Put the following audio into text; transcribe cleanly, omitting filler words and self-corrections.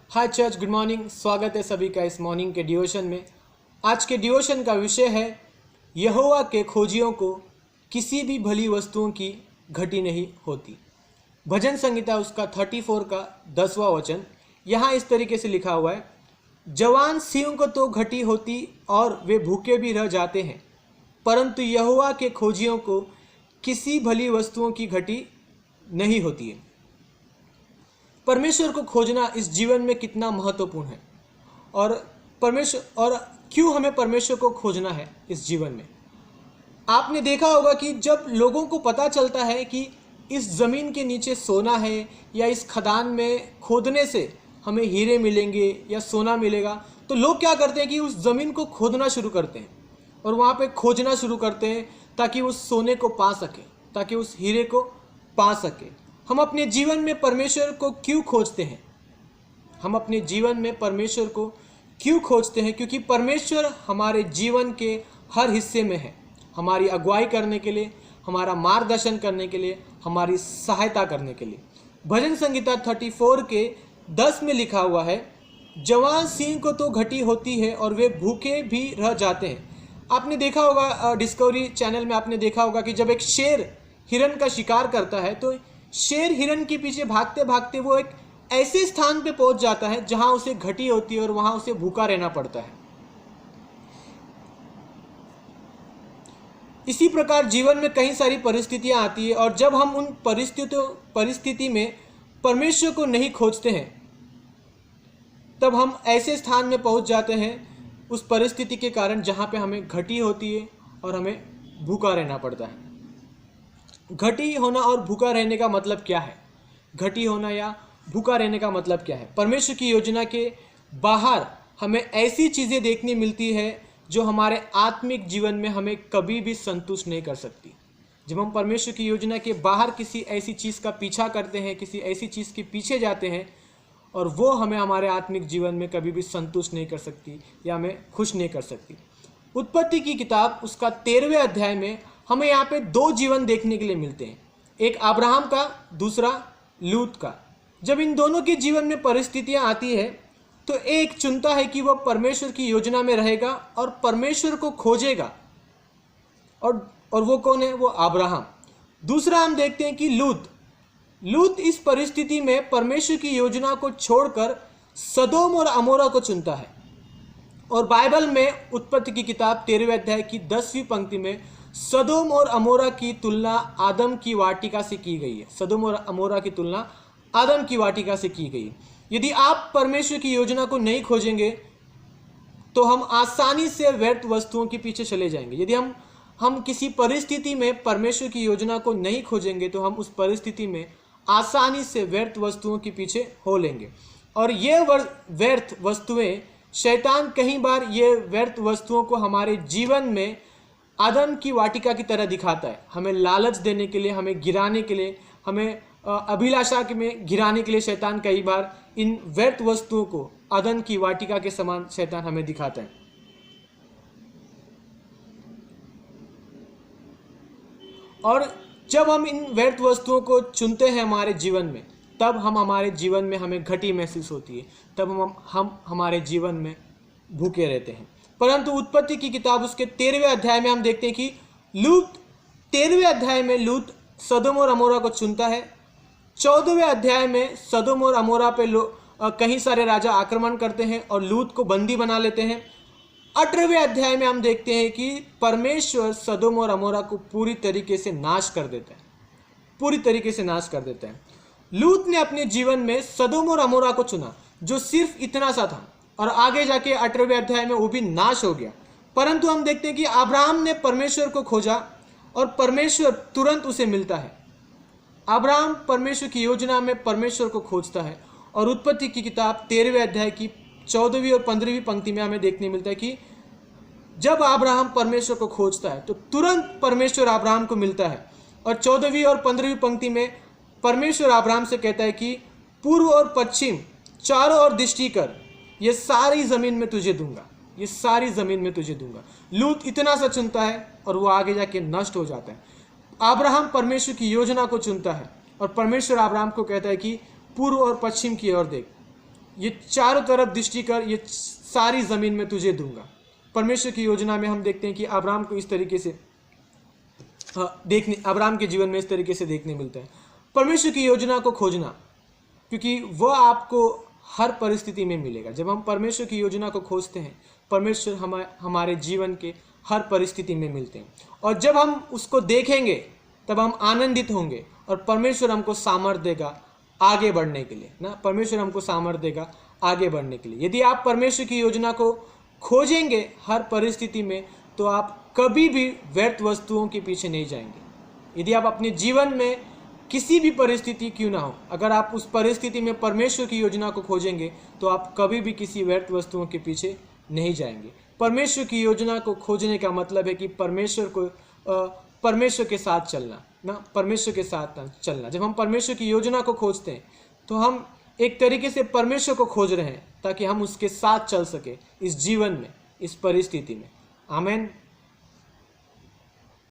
हाय church, good morning. स्वागत है सभी का इस मॉर्निंग के डिवोशन में। आज के डिवोशन का विषय है यहोवा के खोजियों को किसी भी भली वस्तुओं की घटी नहीं होती। भजन संहिता उसका 34 का 10वां वचन यहाँ इस तरीके से लिखा हुआ है, जवान सिंह को तो घटी होती और वे भूखे भी रह जाते हैं, परंतु यहोवा के खोजियों को किसी भली वस्तुओं की घटी नहीं होती है। परमेश्वर को खोजना इस जीवन में कितना महत्वपूर्ण है और क्यों हमें परमेश्वर को खोजना है इस जीवन में। आपने देखा होगा कि जब लोगों को पता चलता है कि इस ज़मीन के नीचे सोना है या इस खदान में खोदने से हमें हीरे मिलेंगे या सोना मिलेगा, तो लोग क्या करते हैं कि उस ज़मीन को खोदना शुरू करते हैं और वहाँ पे खोजना शुरू करते हैं ताकि उस सोने को पा सके, ताकि उस हीरे को पा सके। हम अपने जीवन में परमेश्वर को क्यों खोजते हैं? हम अपने जीवन में परमेश्वर को क्यों खोजते हैं? क्योंकि परमेश्वर हमारे जीवन के हर हिस्से में है, हमारी अगुवाई करने के लिए, हमारा मार्गदर्शन करने के लिए, हमारी सहायता करने के लिए। भजन संहिता 34 के 10 में लिखा हुआ है, जवान सिंह को तो घटी होती है और वे भूखे भी रह जाते हैं। आपने देखा होगा, डिस्कवरी चैनल में आपने देखा होगा कि जब एक शेर हिरन का शिकार करता है तो शेर हिरन के पीछे भागते भागते वो एक ऐसे स्थान पे पहुंच जाता है जहां उसे घटी होती है और वहां उसे भूखा रहना पड़ता है। इसी प्रकार जीवन में कई सारी परिस्थितियां आती है और जब हम उन परिस्थिति में परमेश्वर को नहीं खोजते हैं, तब हम ऐसे स्थान में पहुंच जाते हैं उस परिस्थिति के कारण जहां पे हमें घटी होती है और हमें भूखा रहना पड़ता है। घटी होना और भूखा रहने का मतलब क्या है? घटी होना या भूखा रहने का मतलब क्या है? परमेश्वर की योजना के बाहर हमें ऐसी चीज़ें देखने मिलती है जो हमारे आत्मिक जीवन में हमें कभी भी संतुष्ट नहीं कर सकती। जब हम परमेश्वर की योजना के बाहर किसी ऐसी चीज़ का पीछा करते हैं, किसी ऐसी चीज़ के पीछे जाते हैं और वो हमें हमारे आत्मिक जीवन में कभी भी संतुष्ट नहीं कर सकती या हमें खुश नहीं कर सकती। उत्पत्ति की किताब उसका 13वें अध्याय में हमें यहाँ पे दो जीवन देखने के लिए मिलते हैं, एक अब्राहम का, दूसरा लूत का। जब इन दोनों के जीवन में परिस्थितियाँ आती है तो एक चुनता है कि वह परमेश्वर की योजना में रहेगा और परमेश्वर को खोजेगा, और वो कौन है? वो अब्राहम। दूसरा हम देखते हैं कि लूत इस परिस्थिति में परमेश्वर की योजना को छोड़कर सदोम और अमोरा को चुनता है। और बाइबल में उत्पत्ति की किताब 13वें अध्याय की 10वीं पंक्ति में सदोम और अमोरा की तुलना आदम की वाटिका से की गई है। सदोम और अमोरा की तुलना आदम की वाटिका से की गई है। यदि आप परमेश्वर की योजना को नहीं खोजेंगे तो हम आसानी से व्यर्थ वस्तुओं के पीछे चले जाएंगे। यदि हम किसी परिस्थिति में परमेश्वर की योजना को नहीं खोजेंगे तो हम उस परिस्थिति में आसानी से व्यर्थ वस्तुओं के पीछे हो लेंगे। और ये व्यर्थ वस्तुएं, शैतान कई बार ये व्यर्थ वस्तुओं को हमारे जीवन में आदम की वाटिका की तरह दिखाता है, हमें लालच देने के लिए, हमें गिराने के लिए, हमें अभिलाषा में गिराने के लिए शैतान कई बार इन व्यर्थ वस्तुओं को आदम की वाटिका के समान शैतान हमें दिखाता है। और जब हम इन व्यर्थ वस्तुओं को चुनते हैं हमारे जीवन में, तब हमारे जीवन में हमें घटी महसूस होती है, तब हम हमारे जीवन में भूखे रहते हैं। परंतु उत्पत्ति की किताब उसके 13वें अध्याय में हम देखते हैं कि लूत 13वें अध्याय में लूत सदोम और अमोरा को चुनता है। 14वें अध्याय में सदोम और अमोरा पे कई सारे राजा आक्रमण करते हैं और लूत को बंदी बना लेते हैं। 18वें अध्याय में हम देखते हैं कि परमेश्वर सदोम और अमोरा को पूरी तरीके से नाश कर देता है, पूरी तरीके से नाश कर देता है। लूत ने अपने जीवन में सदोम और अमोरा को चुना जो सिर्फ इतना सा था, और आगे जाके 18वें अध्याय में वो भी नाश हो गया। परंतु हम देखते हैं कि अब्राहम ने परमेश्वर को खोजा और परमेश्वर तुरंत उसे मिलता है। अब्राहम परमेश्वर की योजना में परमेश्वर को खोजता है और उत्पत्ति की किताब 13वें अध्याय की 14वीं और 15वीं पंक्ति में हमें देखने मिलता है कि जब अब्राहम परमेश्वर को खोजता है तो तुरंत परमेश्वर अब्राहम को मिलता है। और 14वीं और 15वीं पंक्ति में परमेश्वर अब्राहम से कहता है कि पूर्व और पश्चिम चारों ओर दृष्टि कर, ये सारी ज़मीन में तुझे दूंगा, ये सारी ज़मीन में तुझे दूंगा। लूत इतना सा चुनता है और वो आगे जाके नष्ट हो जाता है। अब्राहम परमेश्वर की योजना को चुनता है और परमेश्वर अब्राहम को कहता है कि पूर्व और पश्चिम की ओर देख, ये चारों तरफ दृष्टि कर, ये सारी ज़मीन में तुझे दूंगा। परमेश्वर की योजना में हम देखते हैं कि अब्राहम को इस तरीके से अब्राहम के जीवन में इस तरीके से देखने मिलता है। परमेश्वर की योजना को खोजना, क्योंकि वह आपको हर परिस्थिति में मिलेगा। जब हम परमेश्वर की योजना को खोजते हैं, परमेश्वर हमारे जीवन के हर परिस्थिति में मिलते हैं, और जब हम उसको देखेंगे तब हम आनंदित होंगे, और परमेश्वर हमको सामर्थ्य देगा आगे बढ़ने के लिए ना। परमेश्वर हमको सामर्थ्य देगा आगे बढ़ने के लिए। यदि आप परमेश्वर की योजना को खोजेंगे हर परिस्थिति में, तो आप कभी भी व्यर्थ वस्तुओं के पीछे नहीं जाएंगे। यदि आप अपने जीवन में किसी भी परिस्थिति क्यों ना हो, अगर आप उस परिस्थिति में परमेश्वर की योजना को खोजेंगे, तो आप कभी भी किसी व्यर्थ वस्तुओं के पीछे नहीं जाएंगे। परमेश्वर की योजना को खोजने का मतलब है कि परमेश्वर के साथ चलना ना, परमेश्वर के साथ चलना। जब हम परमेश्वर की योजना को खोजते हैं, तो हम एक तरीके से परमेश्वर को खोज रहे हैं, ताकि हम उसके साथ चल सके इस जीवन में, इस परिस्थिति में। आमीन।